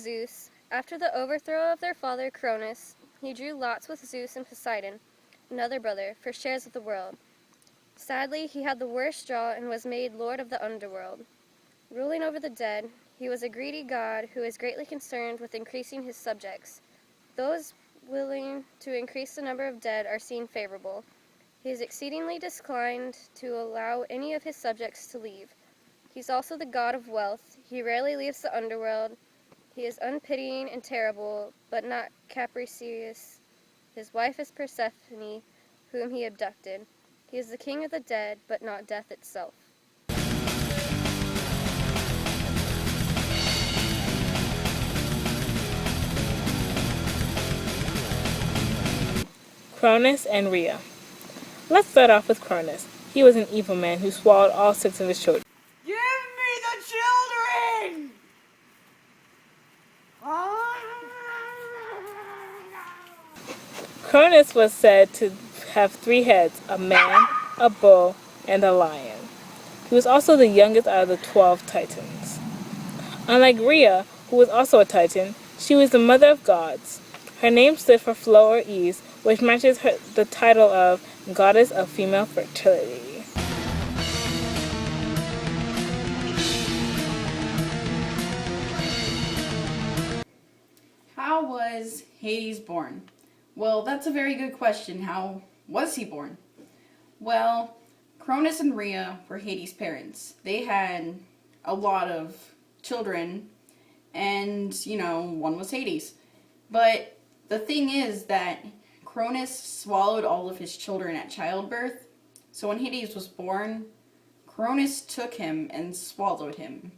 Zeus, after the overthrow of their father Cronus, he drew lots with Zeus and Poseidon, another brother, for shares of the world. Sadly, he had the worst draw and was made lord of the underworld. Ruling over the dead, he was a greedy god who is greatly concerned with increasing his subjects. Those willing to increase the number of dead are seen favorable. He is exceedingly disinclined to allow any of his subjects to leave. He's also the god of wealth. He rarely leaves the underworld. He is unpitying and terrible, but not capricious. His wife is Persephone, whom he abducted. He is the king of the dead, but not death itself. Cronus and Rhea. Let's start off with Cronus. He was an evil man who swallowed all 6 of his children. Give me the children! Cronus was said to have 3 heads, a man, a bull, and a lion. He was also the youngest out of the 12 titans. Unlike Rhea, who was also a titan, she was the mother of gods. Her name stood for flow or ease, which matches the title of goddess of female fertility. How was Hades born? Well, that's a very good question. How was he born? Well, Cronus and Rhea were Hades' parents. They had a lot of children, and, one was Hades. But the thing is that Cronus swallowed all of his children at childbirth, so when Hades was born, Cronus took him and swallowed him.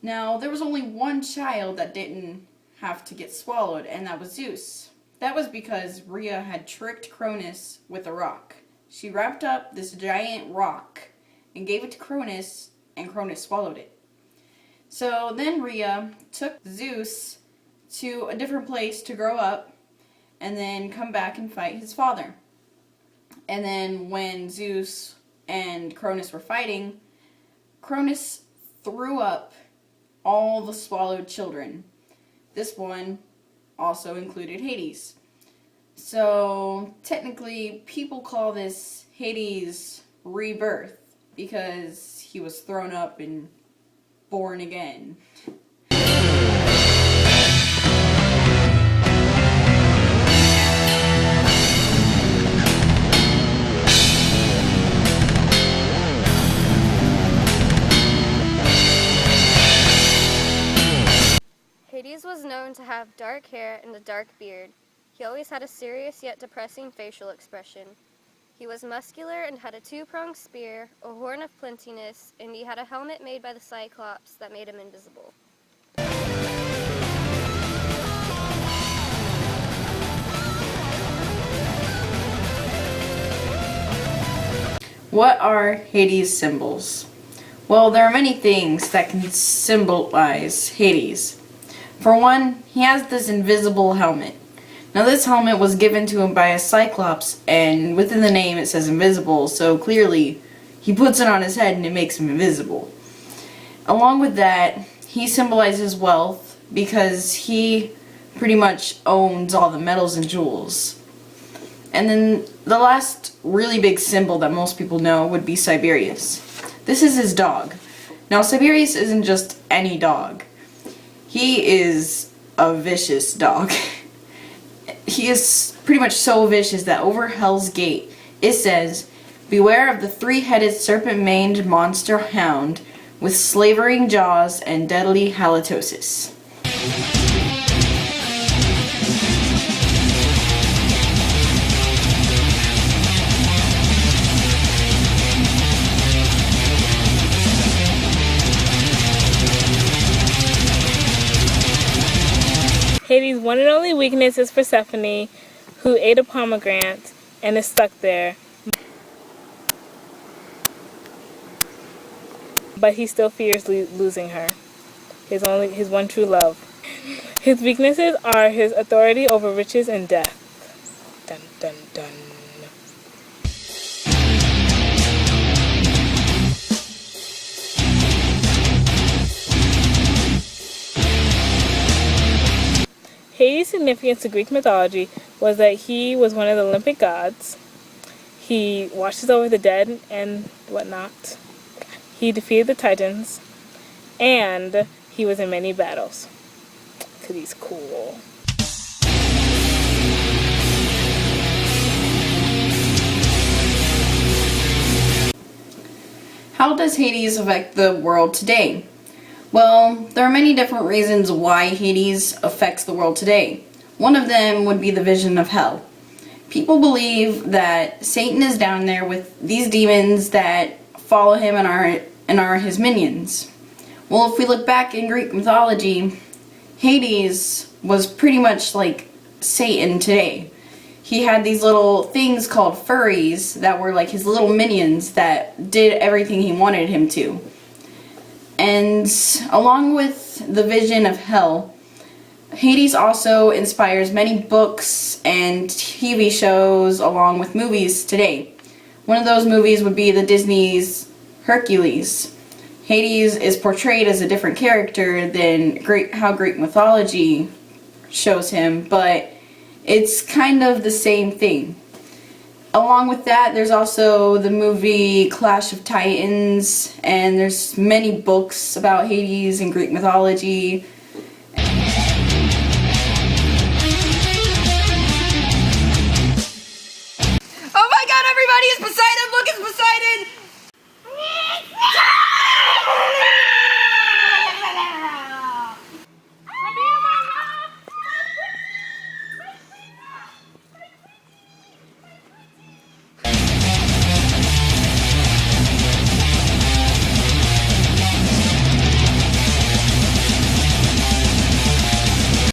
Now, there was only one child that didn't have to get swallowed, and that was Zeus. That was because Rhea had tricked Cronus with a rock. She wrapped up this giant rock and gave it to Cronus, and Cronus swallowed it. So then Rhea took Zeus to a different place to grow up, and then come back and fight his father. And then when Zeus and Cronus were fighting, Cronus threw up all the swallowed children. This one also included Hades. So technically, people call this Hades' rebirth because he was thrown up and born again. Hades was known to have dark hair and a dark beard. He always had a serious yet depressing facial expression. He was muscular and had a 2-pronged spear, a horn of plentiness, and he had a helmet made by the Cyclops that made him invisible. What are Hades' symbols? Well, there are many things that can symbolize Hades. For one, he has this invisible helmet. Now this helmet was given to him by a Cyclops, and within the name it says invisible, so clearly he puts it on his head and it makes him invisible. Along with that, he symbolizes wealth because he pretty much owns all the metals and jewels. And then the last really big symbol that most people know would be Siberius. This is his dog. Now Siberius isn't just any dog. He is a vicious dog. He is pretty much so vicious that over Hell's Gate it says, "Beware of the 3-headed serpent-maned monster hound with slavering jaws and deadly halitosis." Hades' one and only weakness is Persephone, who ate a pomegranate and is stuck there. But he still fears losing her, his one true love. His weaknesses are his authority over riches and death. Dun dun dun. Hades' significance to Greek mythology was that he was one of the Olympic gods. He watches over the dead and whatnot. He defeated the Titans. And he was in many battles. Because he's cool. How does Hades affect the world today? Well, there are many different reasons why Hades affects the world today. One of them would be the vision of hell. People believe that Satan is down there with these demons that follow him and are his minions. Well, if we look back in Greek mythology, Hades was pretty much like Satan today. He had these little things called furries that were like his little minions that did everything he wanted him to. And along with the vision of hell, Hades also inspires many books and TV shows along with movies today. One of those movies would be the Disney's Hercules. Hades is portrayed as a different character than how Greek mythology shows him, but it's kind of the same thing. Along with that, there's also the movie Clash of Titans, and there's many books about Hades and Greek mythology.